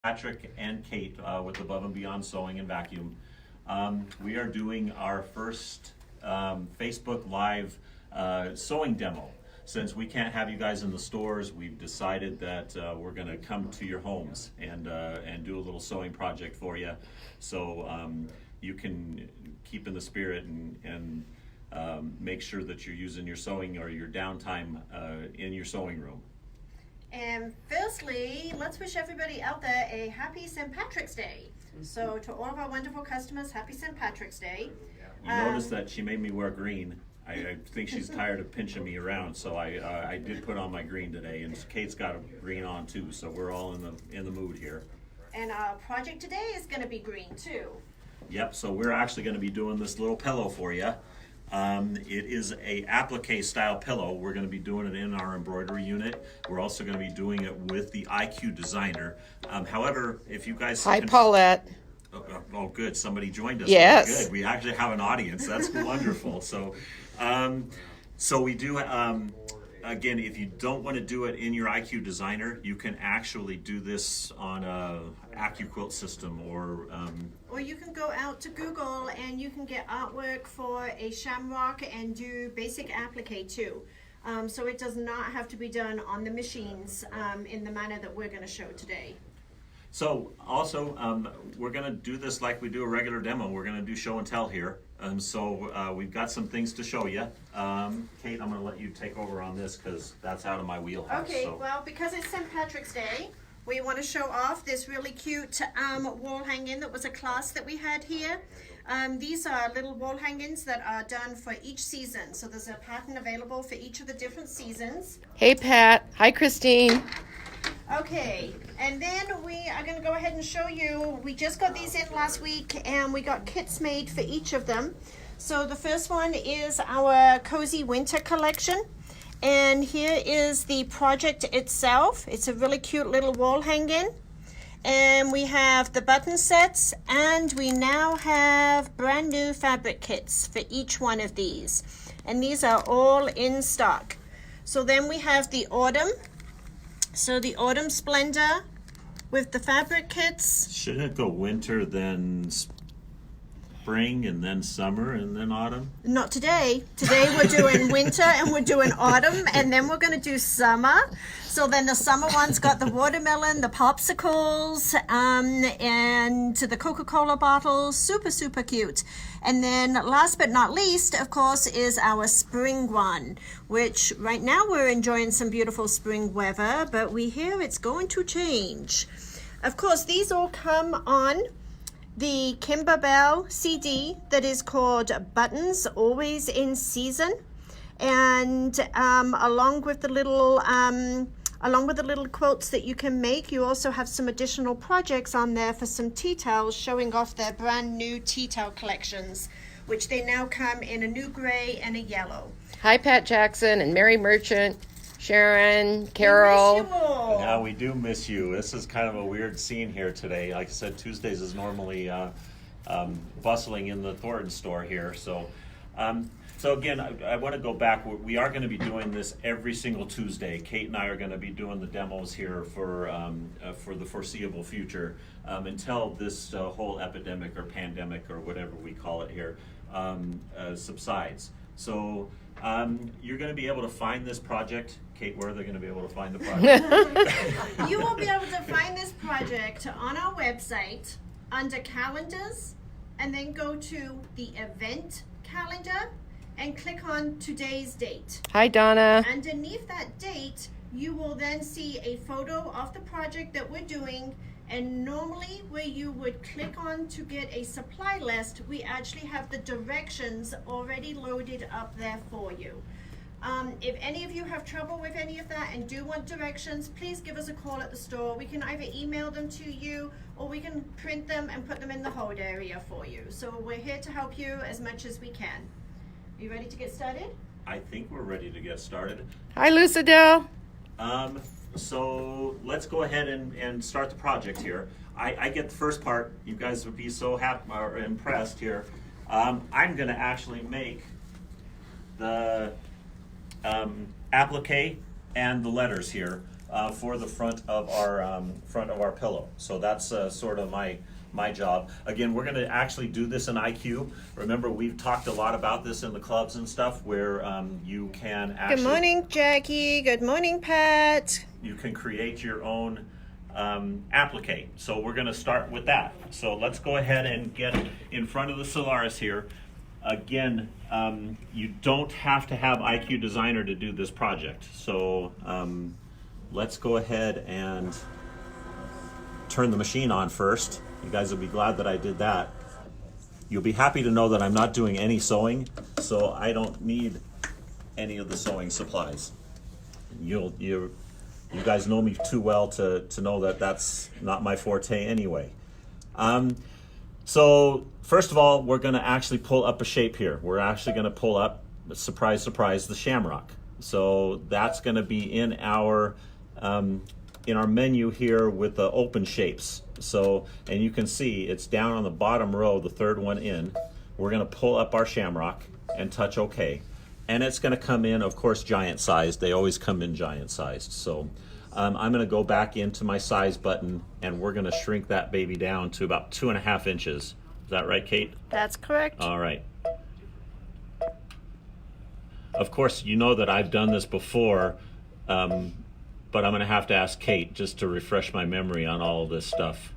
Patrick and Kate with Above and Beyond Sewing and Vacuum. We are doing our first Facebook Live sewing demo. Since we can't have you guys in the stores, we've decided that we're going to come to your homes and do a little sewing project for you, so you can keep in the spirit and make sure that you're using your sewing or your downtime in your sewing room. And firstly, let's wish everybody out there a happy St. Patrick's Day. So to all of our wonderful customers, happy St. Patrick's Day. You notice that she made me wear green. I think she's tired of pinching me around, so I did put on my green today, and Kate's got a green on too, so we're all in the mood here. And our project today is going to be green too. Yep, so we're actually going to be doing this little pillow for you. It is a applique style pillow. We're going to be doing it in our embroidery unit. We're also going to be doing it with the IQ Designer. However, if you guys... Hi, Paulette. Oh, good. Somebody joined us. Yes. Good. We actually have an audience. That's wonderful. So we do, again, if you don't want to do it in your IQ Designer, you can actually do this on a AccuQuilt system or you can go out to Google and you can get artwork for a shamrock and do basic applique too. So it does not have to be done on the machines in the manner that we're going to show today. So also, we're going to do this like we do a regular demo. We're going to do show and tell here. So we've got some things to show you. Kate, I'm going to let you take over on this because that's out of my wheelhouse. Okay, so. well, because it's St. Patrick's Day, we want to show off this really cute wall hanging that was a class that we had here. These are little wall hangings that are done for each season. So there's a pattern available for each of the different seasons. Hey, Pat. Hi, Christine. Okay, and then we are going to go ahead and show you, we just got these in last week and we got kits made for each of them. So the first one is our Cozy Winter collection, and here is the project itself. It's a really cute little wall hanging, and we have the button sets, and we now have brand new fabric kits for each one of these, and these are all in stock. So then we have the autumn. So the Autumn Splendor with the fabric kits. Shouldn't it go winter, then spring, and then summer, and then autumn? Not today. Today we're doing winter and we're doing autumn, and then we're going to do summer. So then the summer one's got the watermelon, the popsicles, and the Coca-Cola bottles. Super, super cute. And then last but not least, of course, is our spring one, which right now we're enjoying some beautiful spring weather, but we hear it's going to change. Of course, these all come on the Kimber Bell CD that is called Buttons Always in Season, and along with the little quilts that you can make, you also have some additional projects on there for some tea towels, showing off their brand new tea towel collections, which they now come in a new gray and a yellow. Hi, Pat Jackson and Mary Merchant, Sharon, Carol. We miss you all. Yeah, we do miss you. This is kind of a weird scene here today. Like I said, Tuesdays is normally bustling in the Thornton store here. So again, I want to go back. We are going to be doing this every single Tuesday. Kate and I are going to be doing the demos here for the foreseeable future until this whole epidemic or pandemic or whatever we call it here subsides. So you're going to be able to find this project. Kate, where are they going to be able to find the project? You will be able to find this project on our website under calendars, and then go to the event calendar and click on today's date. Hi, Donna. Underneath that date, you will then see a photo of the project that we're doing, and normally where you would click on to get a supply list, we actually have the directions already loaded up there for you. If any of you have trouble with any of that and do want directions, please give us a call at the store. We can either email them to you or we can print them and put them in the hold area for you. So we're here to help you as much as we can. You ready to get started? I think we're ready to get started. Hi, Lucidel. So let's go ahead and start the project here. I get the first part. You guys would be so happy or impressed here. I'm going to actually make the applique and the letters here. for the front of our pillow. So that's sort of my job. Again, we're going to actually do this in IQ. Remember, we've talked a lot about this in the clubs and stuff, where you can actually. Good morning, Jackie. Good morning, Pat. You can create your own applique. So we're going to start with that. So let's go ahead and get in front of the Solaris here. Again, you don't have to have IQ Designer to do this project. So let's go ahead and turn the machine on first. You guys will be glad that I did that. You'll be happy to know that I'm not doing any sewing, so I don't need any of the sewing supplies. You guys know me too well to know that that's not my forte anyway. So first of all, we're going to actually pull up a shape here. We're actually going to pull up, surprise, surprise, the shamrock. So that's going to be in our menu here with the open shapes. So, and you can see it's down on the bottom row, the third one in. We're going to pull up our shamrock and touch OK. And it's going to come in, of course, giant sized. They always come in giant sized. So I'm going to go back into my size button, and we're going to shrink that baby down to about 2.5 inches. Is that right, Kate? That's correct. All right. Of course, you know that I've done this before, but I'm going to have to ask Kate just to refresh my memory on all of this stuff.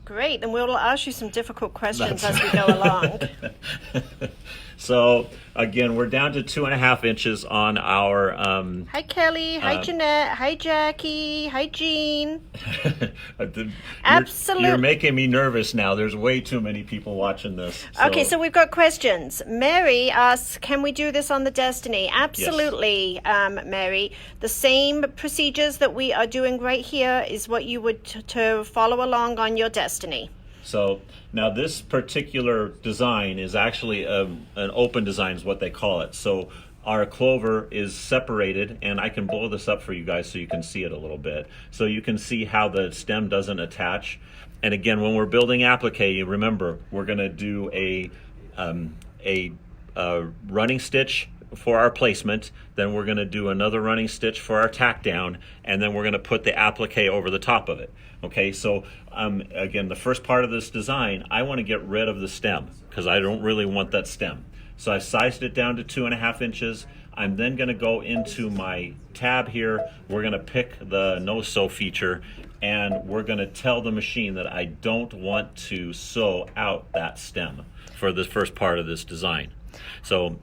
Great, and we'll ask you some difficult questions as we go along. So again, we're down to 2.5 inches on our. Hi, Kelly. Hi, Jeanette. Hi, Jackie. Hi, Jean. Absolutely. You're making me nervous now. There's way too many people watching this. Okay, so we've got questions. Mary asks, can we do this on the Destiny? Absolutely, yes. Mary. The same procedures that we are doing right here is what you would to follow along on your Destiny. So now this particular design is actually an open design is what they call it. So our clover is separated, and I can blow this up for you guys so you can see it a little bit. So you can see how the stem doesn't attach. And again, when we're building applique, you remember we're going to do a running stitch for our placement, then we're going to do another running stitch for our tack down, and then we're going to put the applique over the top of it. Okay, so again, the first part of this design, I want to get rid of the stem because I don't really want that stem. So I sized it down to 2.5 inches. I'm then going to go into my tab here. We're going to pick the no sew feature, and we're going to tell the machine that I don't want to sew out that stem for the first part of this design. So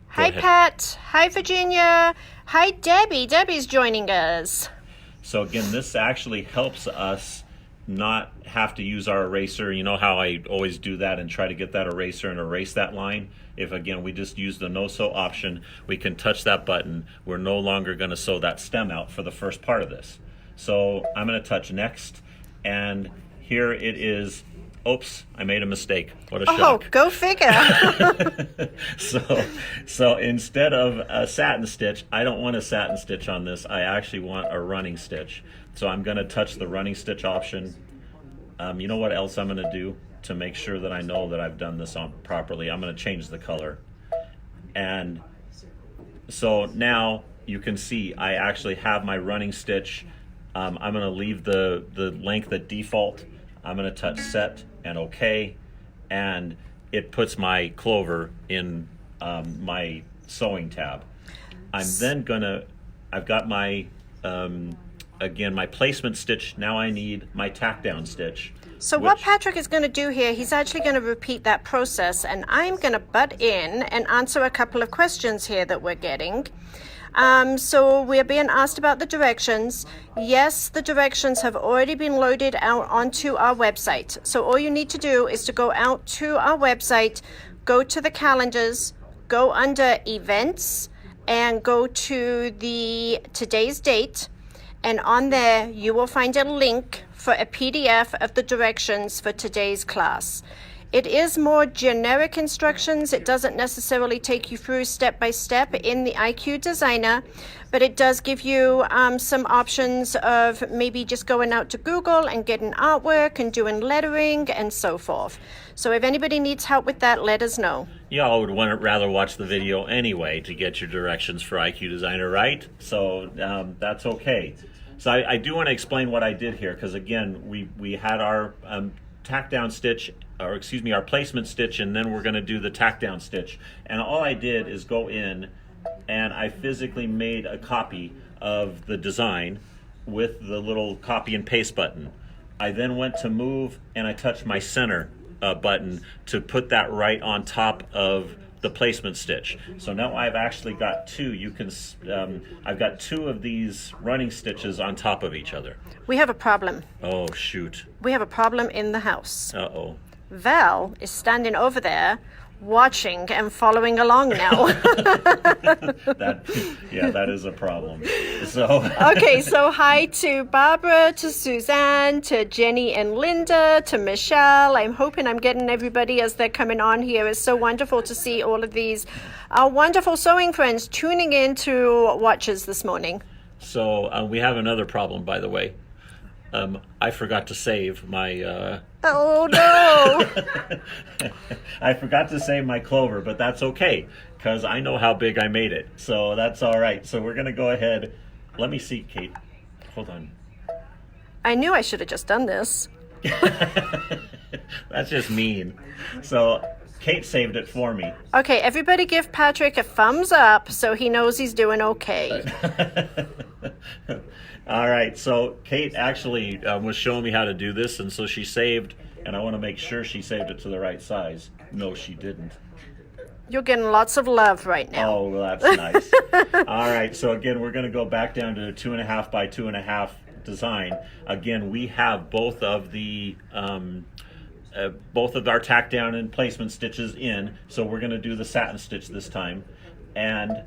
hi, Pat. Hi, Virginia. Hi, Debbie. Debbie's joining us. So again, this actually helps us not have to use our eraser. You know how I always do that and try to get that eraser and erase that line? If again, we just use the no sew option, we can touch that button. We're no longer going to sew that stem out for the first part of this. So I'm going to touch next, and here it is. Oops, I made a mistake. What a shock. Oh, go figure. So instead of a satin stitch, I don't want a satin stitch on this. I actually want a running stitch. So I'm going to touch the running stitch option. You know what else I'm going to do to make sure that I know that I've done this on properly? I'm going to change the color. And so now you can see I actually have my running stitch. I'm going to leave the length at default. I'm going to touch set and OK, and it puts my clover in my sewing tab. I'm then gonna, I've got my, again, my placement stitch. Now I need my tack down stitch. So what Patrick is going to do here, he's actually going to repeat that process, and I'm going to butt in and answer a couple of questions here that we're getting. So we're being asked about the directions. Yes, the directions have already been loaded out onto our website. So all you need to do is to go out to our website, go to the calendars, go under events, and go to the today's date. And on there, you will find a link for a PDF of the directions for today's class. It is more generic instructions. It doesn't necessarily take you through step by step in the IQ Designer, but it does give you some options of maybe just going out to Google and getting artwork and doing lettering and so forth. So if anybody needs help with that, let us know. Y'all would rather watch the video anyway to get your directions for IQ Designer, right? So that's okay. So I do want to explain what I did here, because again, we had our tack down stitch, or excuse me, our placement stitch, and then we're going to do the tack down stitch. And all I did is go in and I physically made a copy of the design with the little copy and paste button. I then went to move and I touched my center button to put that right on top of the placement stitch. So now I've actually got two. I've got two of these running stitches on top of each other. We have a problem. Oh shoot. We have a problem in the house. Uh-oh. Val is standing over there watching and following along now. That is a problem. So Okay, so hi to Barbara, to Suzanne, to Jenny and Linda, to Michelle. I'm hoping I'm getting everybody as they're coming on here. It's so wonderful to see all of these our wonderful sewing friends tuning in to watch us this morning. So we have another problem, by the way. I forgot to save my Oh no! I forgot to save my clover, but that's okay, because I know how big I made it. So that's all right. So we're going to go ahead. Let me see, Kate. Hold on. I knew I should have just done this. That's just mean. So Kate saved it for me. Okay, everybody give Patrick a thumbs up so he knows he's doing okay. All right, so Kate actually was showing me how to do this, and so she saved, and I want to make sure she saved it to the right size. No, she didn't. You're getting lots of love right now. Oh, well, that's nice. All right, so again, we're going to go back down to a 2.5 by 2.5 design. Again, we have both of our tack down and placement stitches in, so we're going to do the satin stitch this time. And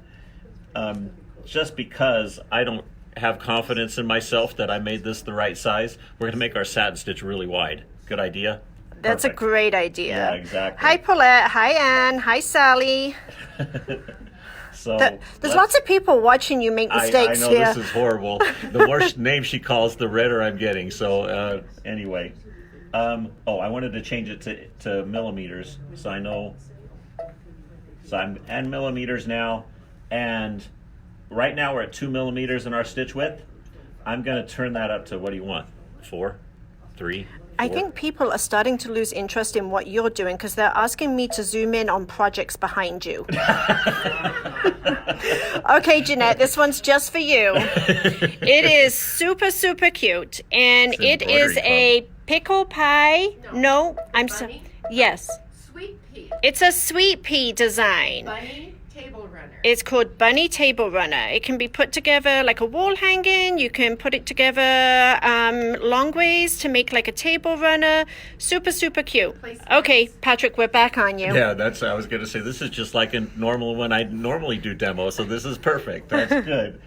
just because I don't have confidence in myself that I made this the right size, we're going to make our satin stitch really wide. Good idea? That's Perfect. a great idea. Yeah, exactly. Hi, Paulette. Hi, Anne. Hi, Sally. So There's lots of people watching you make mistakes I know here. this is horrible. The more names she calls, the redder I'm getting. So anyway, I wanted to change it to millimeters, so I know. So I'm in millimeters now, and right now we're at 2 millimeters in our stitch width. I'm going to turn that up to, what do you want? 4, 3. I think people are starting to lose interest in what you're doing because they're asking me to zoom in on projects behind you. Okay, Jeanette, this one's just for you. It is super, super cute. And It's it is a pickle pie. No, I'm sorry. Yes. Sweet pea. It's a sweet pea design. Bunny table runner. It's called Bunny Table Runner. It can be put together like a wall hanging. You can put it together long ways to make like a table runner. Super, super cute. Okay, Patrick, we're back on you. Yeah, I was going to say, this is just like a normal when I normally do demos, so this is perfect. That's good.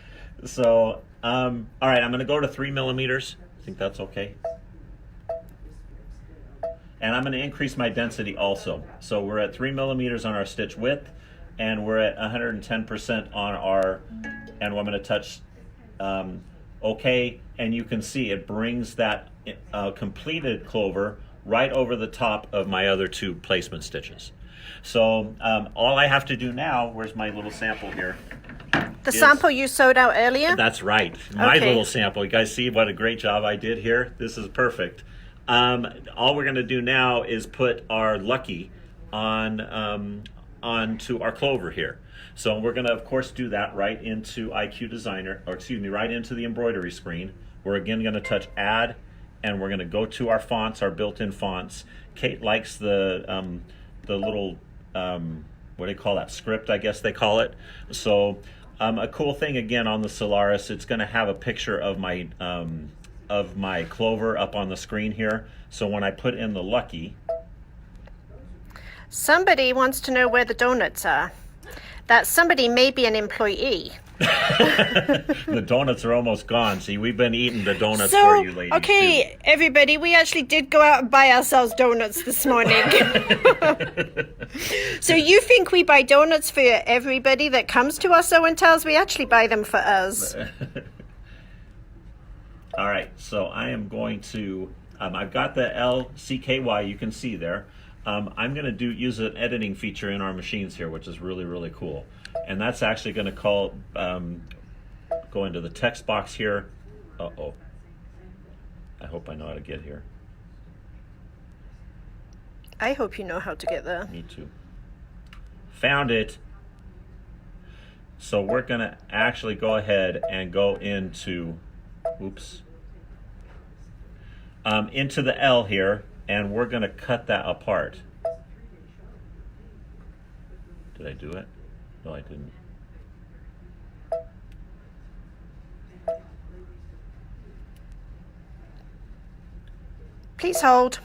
So, all right, I'm going to go to 3 millimeters. I think that's okay. And I'm going to increase my density also. So we're at 3 millimeters on our stitch width, and we're at 110% on our, and I'm going to touch OK, and you can see it brings that completed clover right over the top of my other 2 placement stitches. So all I have to do now, where's my little sample here? The sample you sewed out earlier? That's right. My Okay. little sample. You guys see what a great job I did here? This is perfect. All we're going to do now is put our Lucky onto our clover here. So we're going to, of course, do that right into IQ Designer, or excuse me, right into the embroidery screen. We're again going to touch Add, and we're going to go to our fonts, our built-in fonts. Kate likes the little, what do you call that, script, I guess they call it. So a cool thing, again, on the Solaris, it's going to have a picture of my clover up on the screen here. So when I put in the Lucky, Somebody wants to know where the donuts are. That somebody may be an employee. the donuts are almost gone. See, we've been eating the donuts So, for you ladies. okay, everybody, we actually did go out and buy ourselves donuts this morning. So you think we buy donuts for everybody that comes to our sew and tells? We actually buy them for us. All right, so I am going to, I've got the LCKY, you can see there. I'm going to use an editing feature in our machines here, which is really, really cool. And that's actually going to go into the text box here. Uh-oh. I hope I know how to get here. I hope you know how to get there. Me too. Found it. So we're going to actually go ahead and go into, into the L here, and we're going to cut that apart. Did I do it? No, I didn't. Please hold.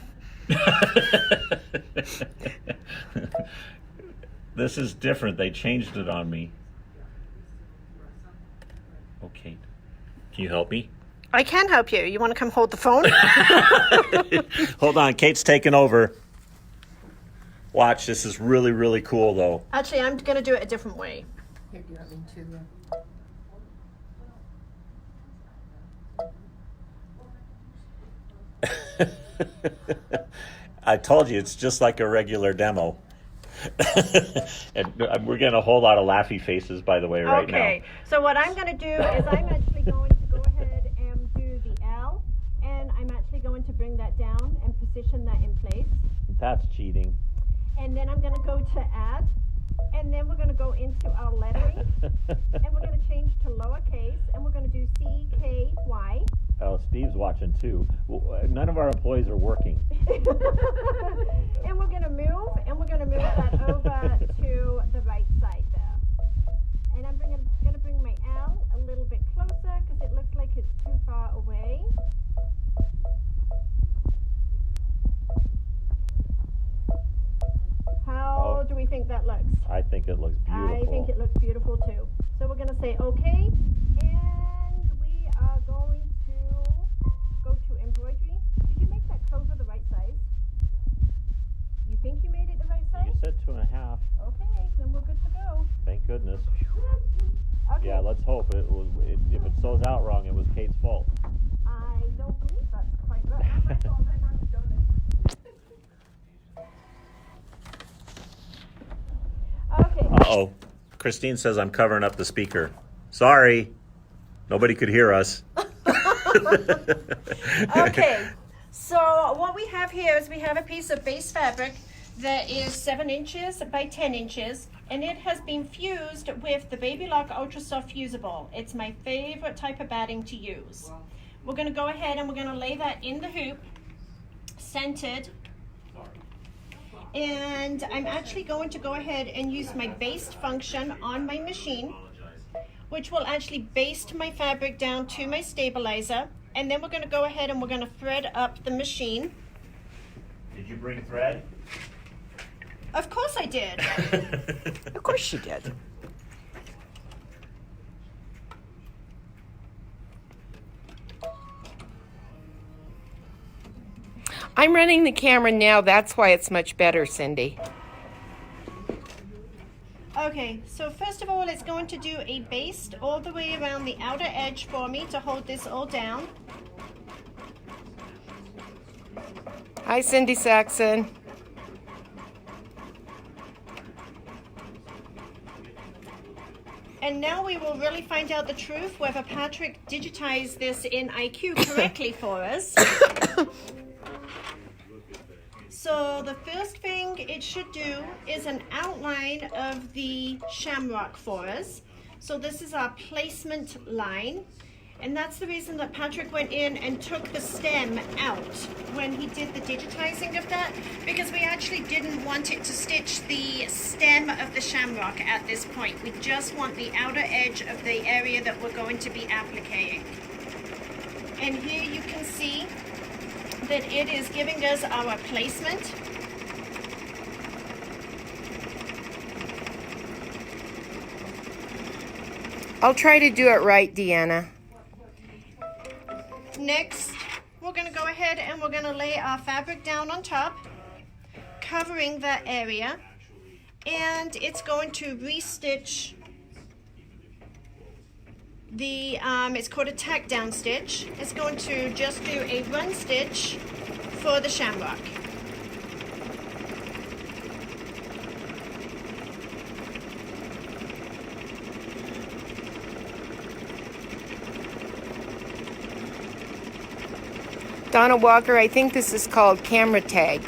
This is different. They changed it on me. Okay. Can you help me? I can help you. You want to come hold the phone? Hold on. Kate's taking over. Watch. This is really, really cool, though. Actually, I'm going to do it a different way. Here, do you want me to? I told you, it's just like a regular demo. And we're getting a whole lot of laughy faces, by the way, right now. Okay, so what I'm going to do is I'm actually going to go ahead and do the L, and I'm actually going to bring that down and position that in place. That's cheating. And then I'm going to go to add, and then we're going to go into our lettering, and we're going to change to lowercase, and we're going to do C-K-Y. Oh, Steve's watching too. None of our employees are working. And we're going to move that over to the right side there. And I'm going to bring my L a little bit closer because it looks like it's too far away. How do we think that looks? I think it looks beautiful. I think it looks beautiful too. So we're going to say okay, and we are going to go to embroidery. Did you make that clover the right size? You think you made it the right size? You said 2.5. Okay, then we're good to go. Thank goodness. Okay. Yeah, let's hope it was. If it sews out wrong, it was Kate's fault. I don't believe that's quite right. Okay. Uh-oh. Christine says I'm covering up the speaker. Sorry. Nobody could hear us. Okay. So what we have here is we have a piece of base fabric that is 7 inches by 10 inches, and it has been fused with the Baby Lock Ultra Soft Fusible. It's my favorite type of batting to use. We're going to go ahead and we're going to lay that in the hoop, centered. And I'm actually going to go ahead and use my baste function on my machine, which will actually baste my fabric down to my stabilizer. And then we're going to go ahead and we're going to thread up the machine. Did you bring thread? Of course I did. Of course she did. I'm running the camera now. That's why it's much better, Cindy. Okay, so first of all, it's going to do a baste all the way around the outer edge for me to hold this all down. Hi, Cindy Saxon. And now we will really find out the truth whether Patrick digitized this in IQ correctly for us. So the first thing it should do is an outline of the shamrock for us. So this is our placement line. And that's the reason that Patrick went in and took the stem out when he did the digitizing of that, because we actually didn't want it to stitch the stem of the shamrock at this point. We just want the outer edge of the area that we're going to be appliquing. And here you can see that it is giving us our placement. I'll try to do it right, Deanna. Next, we're going to go ahead and we're going to lay our fabric down on top, covering that area, and it's going to restitch the, it's called a tack down stitch. It's going to just do a run stitch for the shamrock. Donna Walker, I think this is called camera tag.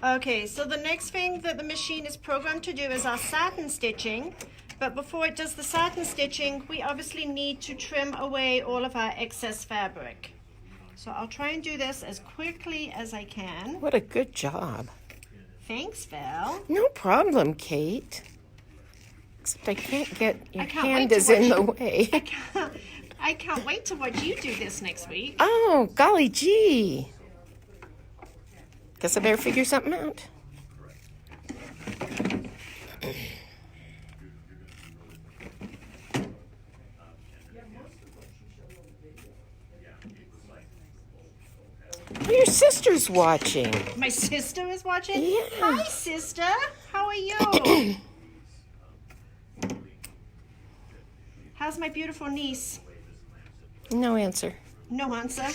Okay, so the next thing that the machine is programmed to do is our satin stitching. But before it does the satin stitching, we obviously need to trim away all of our excess fabric. So I'll try and do this as quickly as I can. What a good job. Thanks, Val. No problem, Kate. Except I can't get your I can't hand wait to is in the watch way. I can't wait to watch you do this next week. Oh, golly gee. Guess I better figure something out. Your sister's watching. My sister is watching? Yeah. Hi, sister. How are you? How's my beautiful niece? No answer. No answer.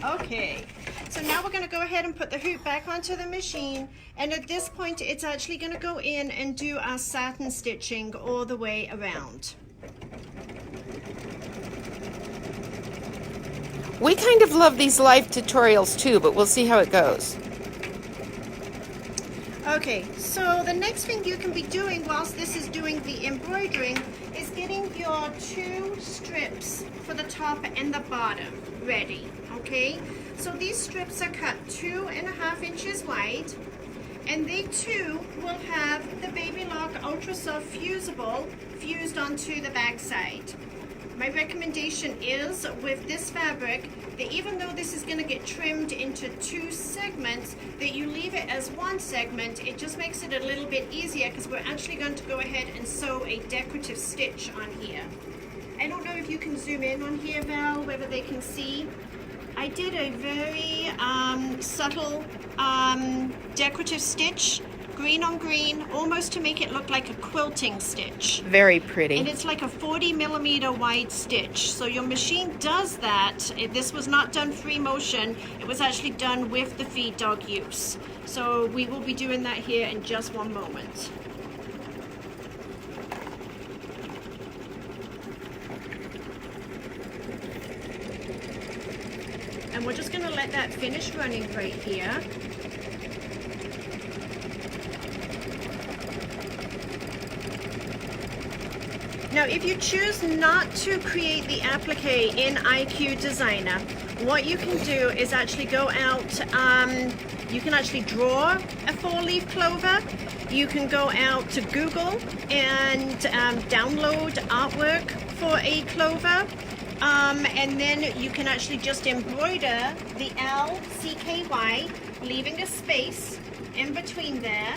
Okay. So now we're going to go ahead and put the hoop back onto the machine. And at this point, it's actually going to go in and do our satin stitching all the way around. We kind of love these live tutorials too, but we'll see how it goes. Okay, so the next thing you can be doing whilst this is doing the embroidering is getting your 2 strips for the top and the bottom ready, okay? So these strips are cut 2.5 inches wide, and they too will have the Baby Lock Ultra Soft Fusible fused onto the back side. My recommendation is with this fabric that even though this is going to get trimmed into 2 segments, that you leave it as 1 segment. It just makes it a little bit easier because we're actually going to go ahead and sew a decorative stitch on here. I don't know if you can zoom in on here, Val, whether they can see. I did a very subtle decorative stitch, green on green, almost to make it look like a quilting stitch. Very pretty. And it's like a 40mm wide stitch. So your machine does that. This was not done free motion. It was actually done with the feed dog use. So we will be doing that here in just one moment. And we're just going to let that finish running right here. Now, if you choose not to create the applique in IQ Designer, what you can do is actually go out, you can actually draw a 4-leaf clover. You can go out to Google and download artwork for a clover. And then you can actually just embroider the LCKY, leaving a space in between there.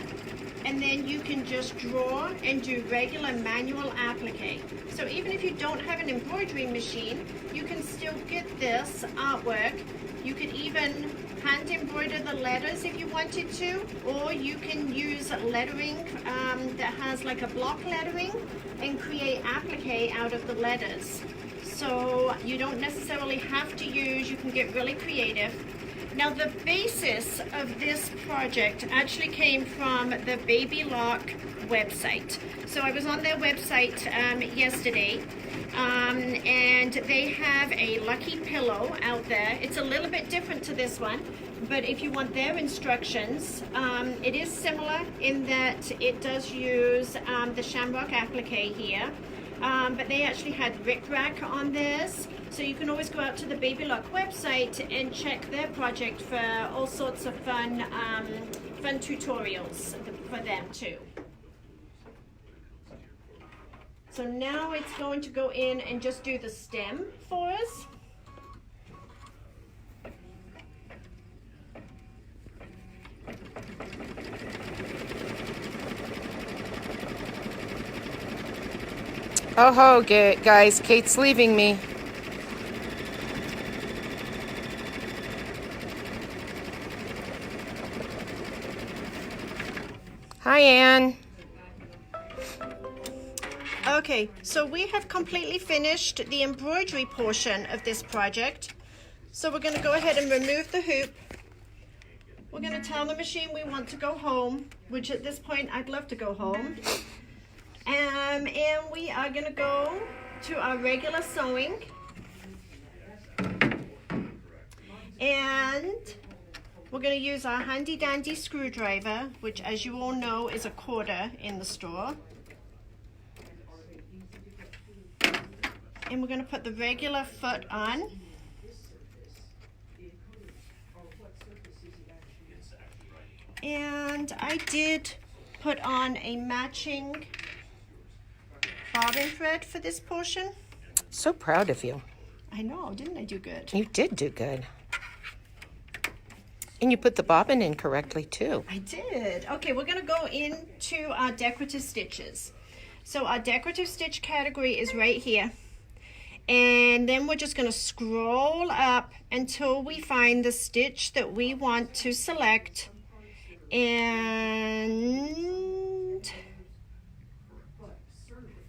And then you can just draw and do regular manual applique. So even if you don't have an embroidery machine, you can still get this artwork. You could even hand embroider the letters if you wanted to, or you can use lettering that has like a block lettering and create applique out of the letters. So you don't necessarily have to use, you can get really creative. Now the basis of this project actually came from the Baby Lock website. So I was on their website yesterday, and they have a lucky pillow out there. It's a little bit different to this one, but if you want their instructions, it is similar in that it does use the Shamrock applique here. But they actually had rickrack on this, so you can always go out to the Baby Lock website and check their project for all sorts of fun tutorials for them too. So now it's going to go in and just do the stem for us. Oh ho, guys, Kate's leaving me. Hi, Anne. Okay, so we have completely finished the embroidery portion of this project. So we're going to go ahead and remove the hoop. we're going to tell the machine we want to go home, which at this point I'd love to go home. And we are going to go to our regular sewing. And we're going to use our handy dandy screwdriver, which as you all know is a quarter in the store. And we're going to put the regular foot on. And I did put on a matching bobbin thread for this portion. So proud of you. I know, didn't I do good? You did do good. And you put the bobbin in correctly too. I did. Okay, we're going to go into our decorative stitches. So our decorative stitch category is right here. And then we're just going to scroll up until we find the stitch that we want to select. And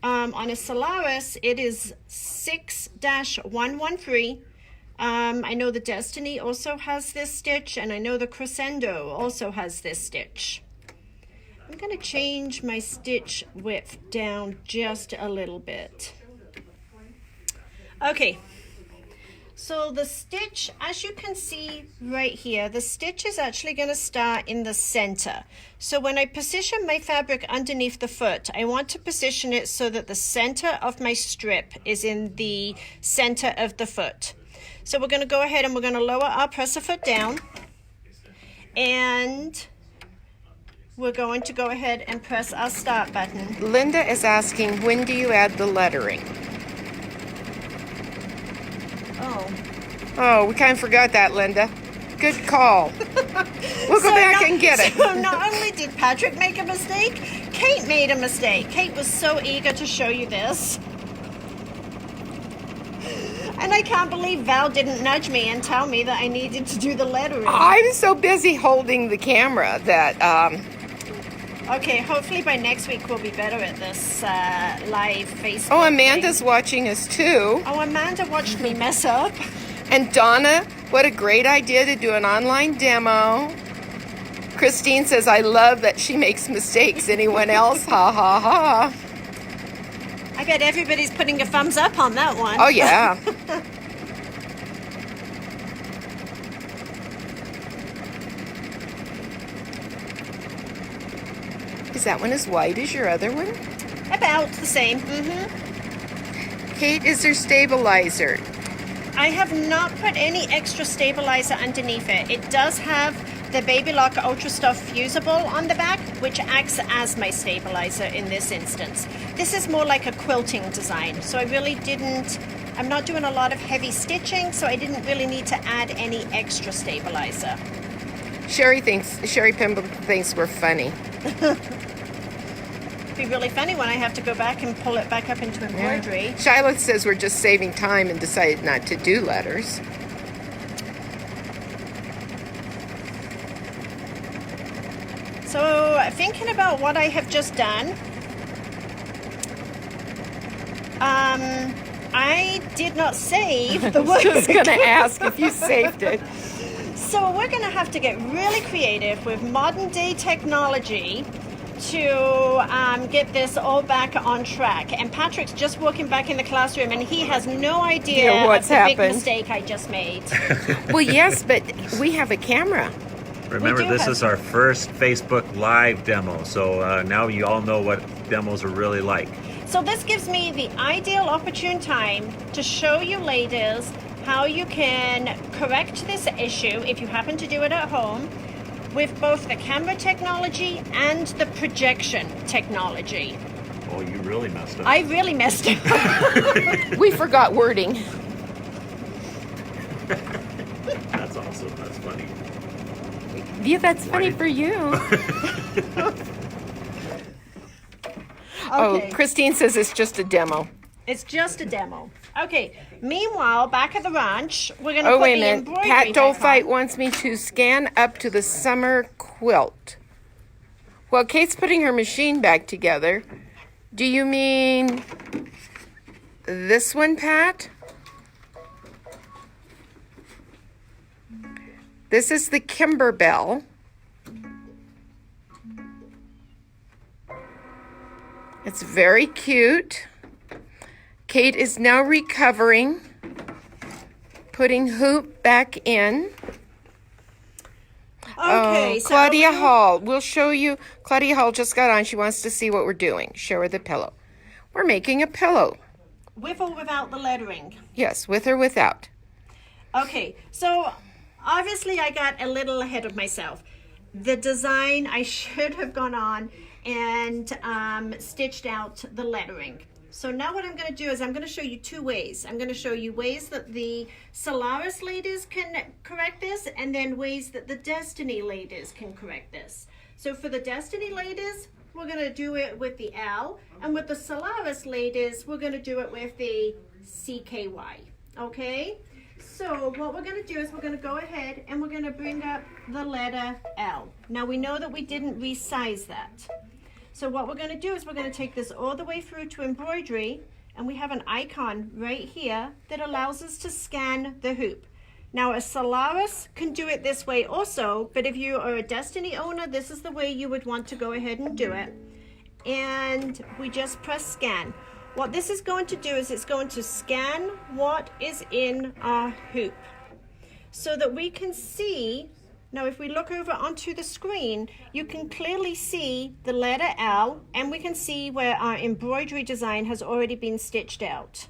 on a Solaris, it is 6-113. I know the Destiny also has this stitch, and I know the Crescendo also has this stitch. I'm going to change my stitch width down just a little bit. Okay, so the stitch, as you can see right here, the stitch is actually going to start in the center. So when I position my fabric underneath the foot, I want to position it so that the center of my strip is in the center of the foot. So we're going to go ahead and we're going to lower our presser foot down, and we're going to go ahead and press our start button. Linda is asking, when do you add the lettering? Oh, we kind of forgot that, Linda. Good call. We'll go back and get it. So not only did Patrick make a mistake, Kate made a mistake. Kate was so eager to show you this. And I can't believe Val didn't nudge me and tell me that I needed to do the lettering. I'm so busy holding the camera that... Okay, hopefully by next week we'll be better at this live Facebook. Oh, Amanda's watching us too. Oh, Amanda watched me mess up. And Donna, what a great idea to do an online demo. Christine says, I love that she makes mistakes. Anyone else? Ha ha ha. I bet everybody's putting a thumbs up on that one. Oh, yeah. Is that one as wide as your other one? About the same. Kate, is there stabilizer? I have not put any extra stabilizer underneath it. It does have the Baby Lock Ultra Stuff Fusible on the back, which acts as my stabilizer in this instance. This is more like a quilting design, so I really I'm not doing a lot of heavy stitching, so I didn't really need to add any extra stabilizer. Sherry Pimble thinks we're funny. It'd be really funny when I have to go back and pull it back up into embroidery. Yeah. Shiloh says we're just saving time and decided not to do letters. So thinking about what I have just done, I did not save the work. I was going to ask if you saved it. So we're going to have to get really creative with modern day technology to get this all back on track. And Patrick's just walking back in the classroom and he has no idea what's of the happened. big mistake I just made. Well, yes, but we have a camera. Remember, this is our first Facebook Live demo, so now you all know what demos are really like. So this gives me the ideal opportune time to show you ladies how you can correct this issue if you happen to do it at home with both the camera technology and the projection technology. Oh, you really messed up. I really messed up. We forgot wording. That's awesome. That's funny. Yeah, that's funny for you. Oh, Christine says it's just a demo. It's just a demo. Okay. Meanwhile, back at the ranch, we're going to Oh, put wait a the minute. embroidery Pat back Dolfight on. wants me to scan up to the summer quilt. Well, Kate's putting her machine back together. Do you mean this one, Pat? This is the Kimberbell. It's very cute. Kate is now recovering, putting hoop back in. Okay, so Claudia Hall. We'll show you. Claudia Hall just got on. She wants to see what we're doing. Show her the pillow. We're making a pillow. with or without the lettering? Yes, with or without. Okay, so obviously I got a little ahead of myself. The design, I should have gone on and stitched out the lettering. So now what I'm going to do is I'm going to show you two ways. I'm going to show you ways that the Solaris ladies can correct this, and then ways that the Destiny ladies can correct this. So for the Destiny ladies, we're going to do it with the L, and with the Solaris ladies, we're going to do it with the CKY. Okay? So what we're going to do is we're going to go ahead and we're going to bring up the letter L. Now we know that we didn't resize that. So what we're going to do is we're going to take this all the way through to embroidery, and we have an icon right here that allows us to scan the hoop. Now a Solaris can do it this way also, but if you are a Destiny owner, this is the way you would want to go ahead and do it. And we just press scan. What this is going to do is it's going to scan what is in our hoop so that we can see. Now if we look over onto the screen, you can clearly see the letter L, and we can see where our embroidery design has already been stitched out.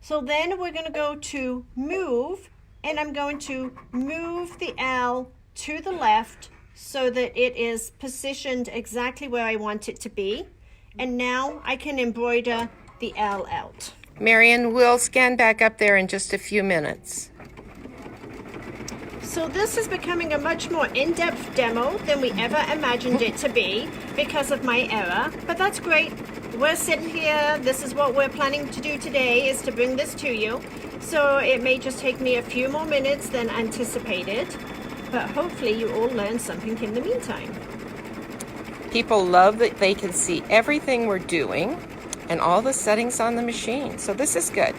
So then we're going to go to move, and I'm going to move the L to the left so that it is positioned exactly where I want it to be. And now I can embroider the L out. Marion, we'll scan back up there in just a few minutes. So this is becoming a much more in-depth demo than we ever imagined it to be because of my error, but that's great. We're sitting here, this is what we're planning to do today, is to bring this to you. So it may just take me a few more minutes than anticipated, but hopefully you all learned something in the meantime. People love that they can see everything we're doing and all the settings on the machine. So this is good.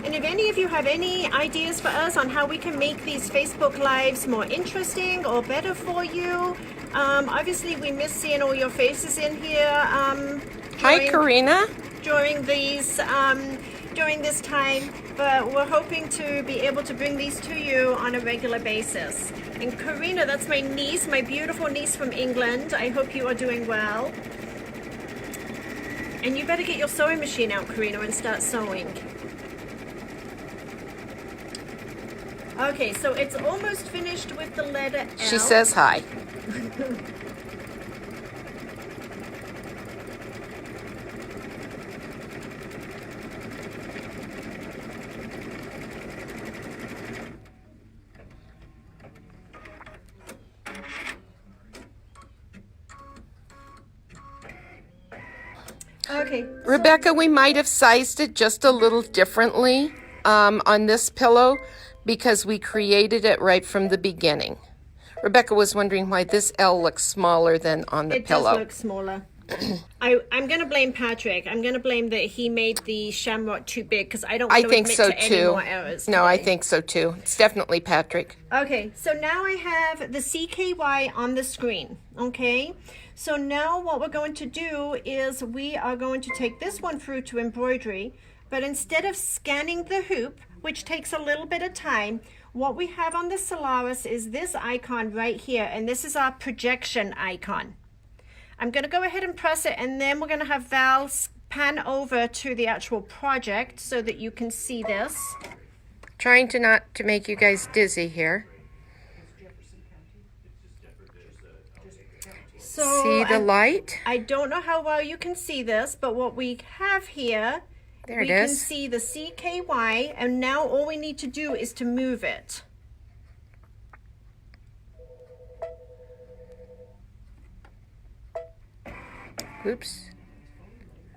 And if any of you have any ideas for us on how we can make these Facebook Lives more interesting or better for you, obviously we miss seeing all your faces in here. Hi, Karina. During these, during this time, but we're hoping to be able to bring these to you on a regular basis. And Karina, that's my niece, my beautiful niece from England. I hope you are doing well. And you better get your sewing machine out, Karina, and start sewing. Okay, so it's almost finished with the letter L. She says hi. Okay. Rebecca, we might have sized it just a little differently on this pillow because we created it right from the beginning. Rebecca was wondering why this L looks smaller than on the pillow. It does look smaller. I'm going to blame Patrick. I'm going to blame that he made the shamrock too big because I don't want I to think admit so to any too. more errors. No, I today. think so too. It's definitely Patrick. Okay, so now I have the CKY on the screen, okay? So now what we're going to do is we are going to take this one through to embroidery, but instead of scanning the hoop, which takes a little bit of time, what we have on the Solaris is this icon right here, and this is our projection icon. I'm going to go ahead and press it, and then we're going to have Val pan over to the actual project so that you can see this. Trying to not to make you guys dizzy here. So See the light? I don't know how well you can see this, but what we have here, There we it can is. see the CKY, and now all we need to do is to move it. Oops.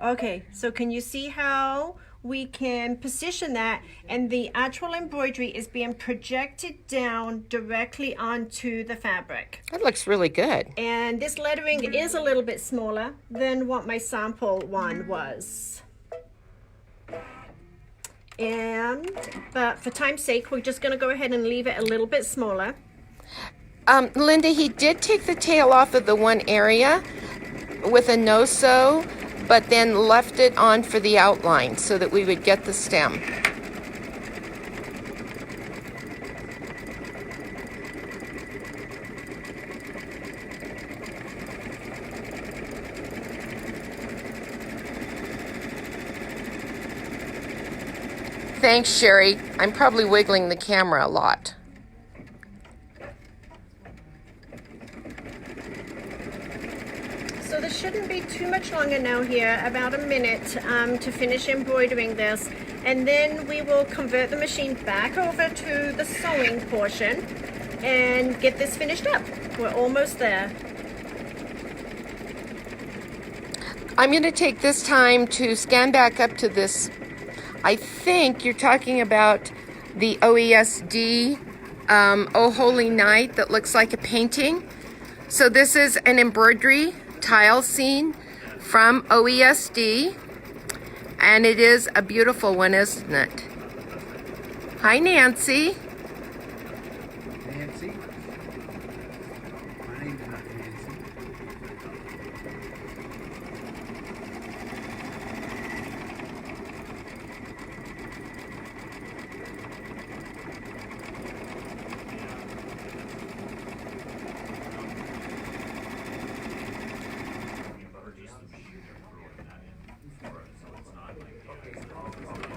Okay, so can you see how we can position that, and the actual embroidery is being projected down directly onto the fabric. That looks really good. And this lettering is a little bit smaller than what my sample one was. But for time's sake, we're just going to go ahead and leave it a little bit smaller. Linda, he did take the tail off of the one area with a no-sew, but then left it on for the outline so that we would get the stem. Thanks, Sherry. I'm probably wiggling the camera a lot. So this shouldn't be too much longer now here, about a minute to finish embroidering this. And then we will convert the machine back over to the sewing portion and get this finished up. We're almost there. I'm going to take this time to scan back up to this. I think you're talking about the OESD Oh Holy Night that looks like a painting. So this is an embroidery tile scene from OESD, and it is a beautiful one, isn't it? Hi, Nancy. Nancy? My name's not Nancy.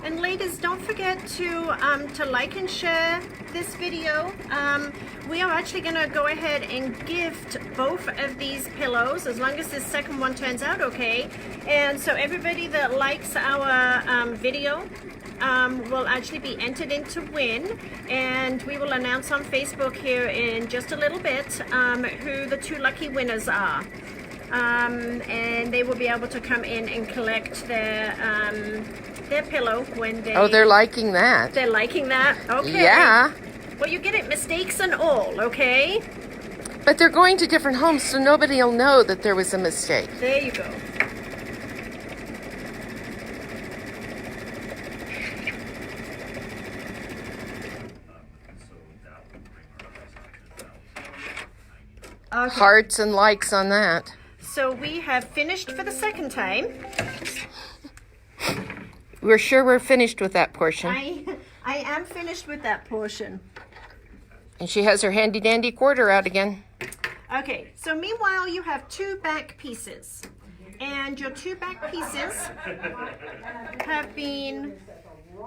And ladies, don't forget to like and share this video. We are actually going to go ahead and gift both of these pillows, as long as this second one turns out okay. And so everybody that likes our video will actually be entered in to win. And we will announce on Facebook here in just a little bit who the two lucky winners are. And they will be able to come in and collect their pillow when they... Oh, they're liking that. They're liking that? Okay. Yeah. Well, you get it, mistakes and all, okay? But they're going to different homes, so nobody will know that there was a mistake. There you go. Okay. Hearts and likes on that. So we have finished for the second time. We're sure we're finished with that portion. I am finished with that portion. And she has her handy dandy quarter out again. Okay, so meanwhile you have two back pieces. And your two back pieces have been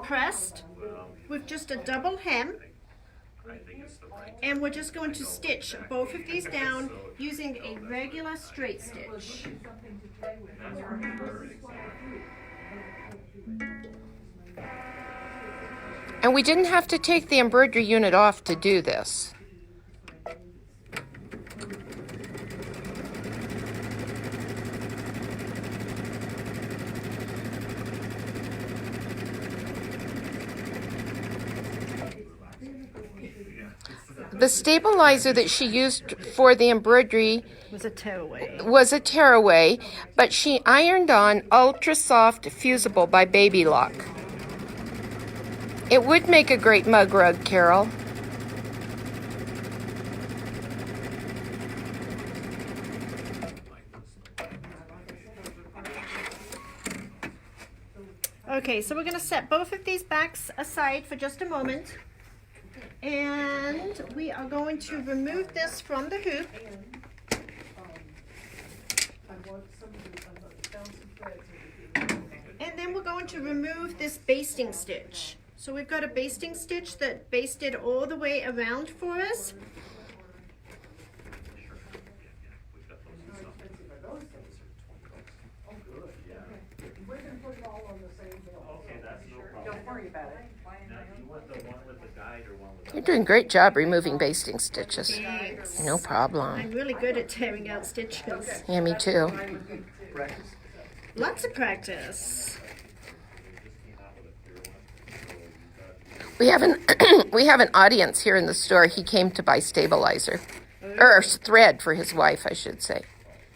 pressed with just a double hem. And we're just going to stitch both of these down using a regular straight stitch. And we didn't have to take the embroidery unit off to do this. The stabilizer that she used for the embroidery Was a tearaway. was a tearaway, but she ironed on Ultra Soft Fusible by Baby Lock. It would make a great mug rug, Carol. Okay, so we're going to set both of these backs aside for just a moment. And we are going to remove this from the hoop. And then we're going to remove this basting stitch. So we've got a basting stitch that basted all the way around for us. You're doing a great job removing basting stitches. Thanks. No problem. I'm really good at tearing out stitches. Yeah, me too. Lots of practice. We have an we have an audience here in the store. He came to buy stabilizer, or thread for his wife, I should say.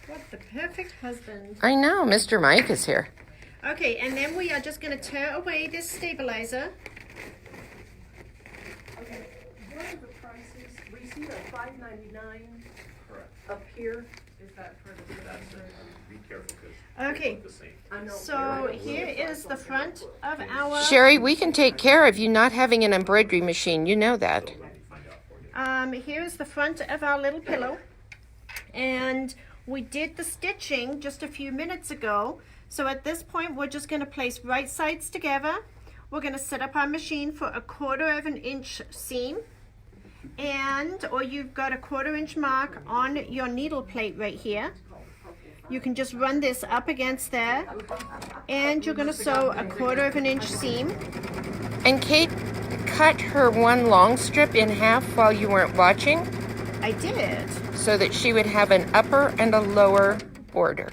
What the perfect husband. I know, Mr. Mike is here. Okay, and then we are just going to tear away this stabilizer. Okay, what are the prices? We see a $5.99 Correct. up here. Is that for the? That's it. Be careful because Okay. they look the same. I know. So here is the front of our. Sherry, we can take care of you not having an embroidery machine. You know that. Here is the front of our little pillow, and we did the stitching just a few minutes ago. So at this point, we're just going to place right sides together. We're going to set up our machine for a 1/4 of an inch seam, or you've got a 1/4 inch mark on your needle plate right here. You can just run this up against there, and you're going to sew a 1/4 of an inch seam. And Kate cut her one long strip in half while you weren't watching I did. so that she would have an upper and a lower border.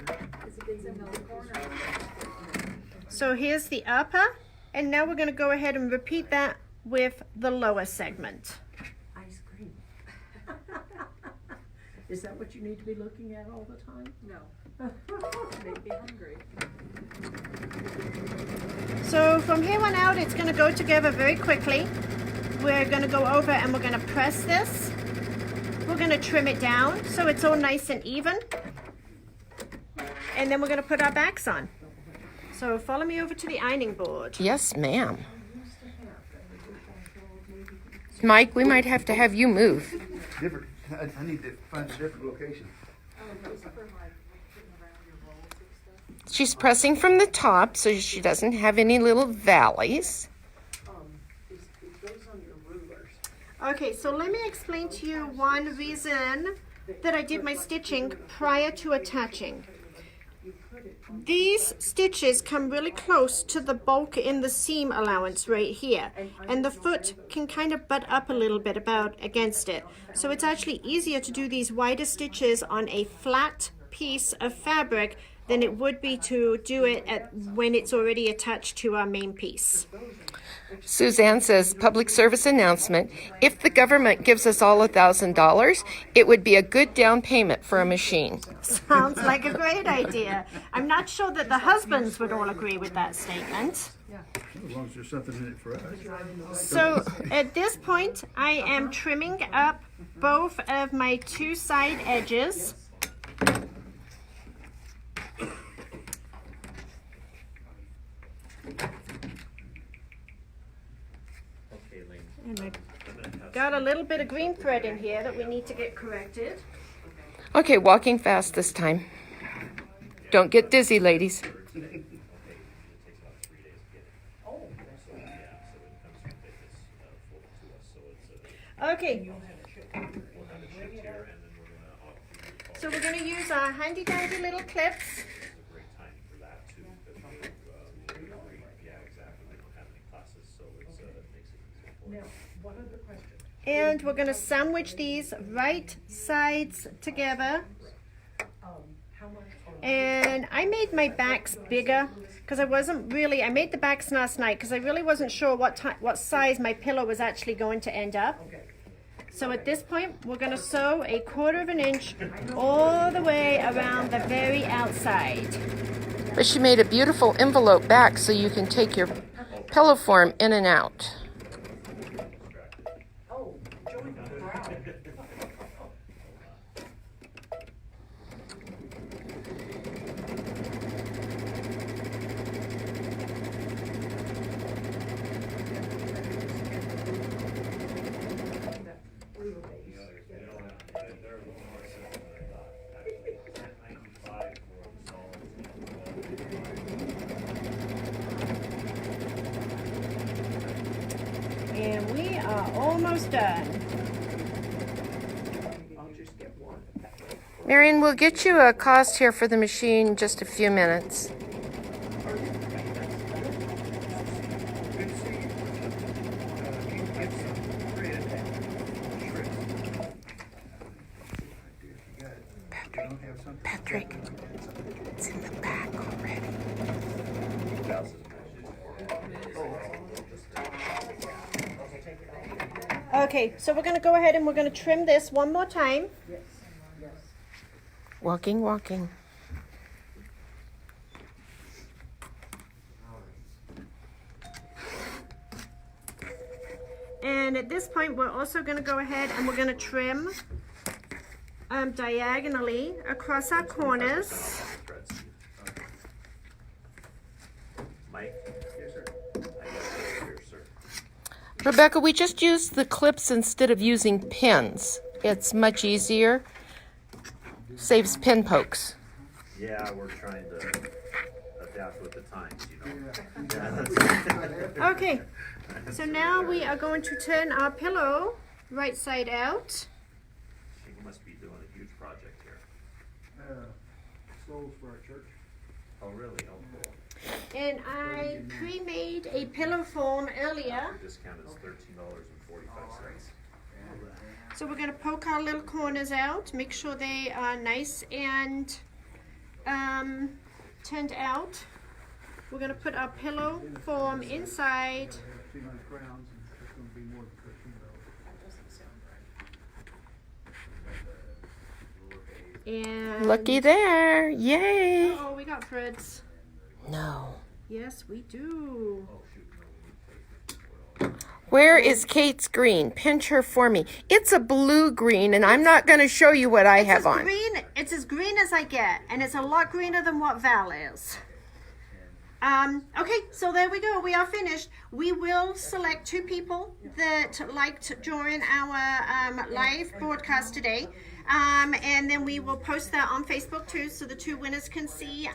So here's the upper, and now we're going to go ahead and repeat that with the lower segment. Ice cream. Is that what you need to be looking at all the time? No. Make me hungry. So from here on out, it's going to go together very quickly. We're going to go over and we're going to press this. We're going to trim it down so it's all nice and even. And then we're going to put our backs on. So follow me over to the ironing board. Yes, ma'am. Mike, we might have to have you move. Different, I need to find a different location. She's pressing from the top so she doesn't have any little valleys. It goes on your rulers. Okay, so let me explain to you one reason that I did my stitching prior to attaching. These stitches come really close to the bulk in the seam allowance right here, and the foot can kind of butt up a little bit about against it. So it's actually easier to do these wider stitches on a flat piece of fabric than it would be to do it when it's already attached to our main piece. Suzanne says, public service announcement, if the government gives us all $1,000, it would be a good down payment for a machine. Sounds like a great idea. I'm not sure that the husbands would all agree with that statement. As long as there's something in it for us. So at this point, I am trimming up both of my two side edges. Okay, Lane. And I got a little bit of green thread in here that we need to get corrected. Okay, walking fast this time. Don't get dizzy, ladies. Okay. So we're going to use our handy dandy little clips. And we're going to sandwich these right sides together. And I made my backs bigger because I made the backs last night because I really wasn't sure what size my pillow was actually going to end up. So at this point, we're going to sew a 1/4 of an inch all the way around the very outside. But she made a beautiful envelope back so you can take your pillow form in and out. And we are almost done. Marion, we'll get you a cost here for the machine in just a few minutes. Patrick, it's in the back already. Okay, so we're going to go ahead and we're going to trim this one more time. Walking, walking. And at this point, we're also going to go ahead and we're going to trim diagonally across our corners. Mike? Yes, sir. I got it here, sir. Rebecca, we just used the clips instead of using pins. It's much easier. Saves pin pokes. Yeah, we're trying to adapt with the times, you know. Okay, so now we are going to turn our pillow right side out. She must be doing a huge project here. Souls for our church. Oh, really? Oh, cool. And I pre-made a pillow form earlier. The discount is $13.45. So we're going to poke our little corners out, make sure they are nice and turned out. We're going to put our pillow form inside. 200 crowns, and it's going to be more than $13. And Looky there. Yay. oh, we got threads. No. Yes, we do. Where is Kate's green? Pinch her for me. It's a blue green, and I'm not going to show you what I have on. It's as green as I get, and it's a lot greener than what Val is. Okay, so there we go. We are finished. We will select 2 people that liked to join our live broadcast today. And then we will post that on Facebook too, so the 2 winners can see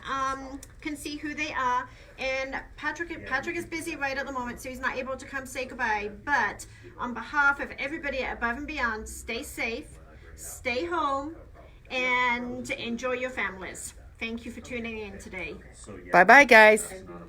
who they are. And Patrick is busy right at the moment, so he's not able to come say goodbye. But on behalf of everybody at Above and Beyond, stay safe, stay home, and enjoy your families. Thank you for tuning in today. So, yeah, Bye-bye, guys. that's not a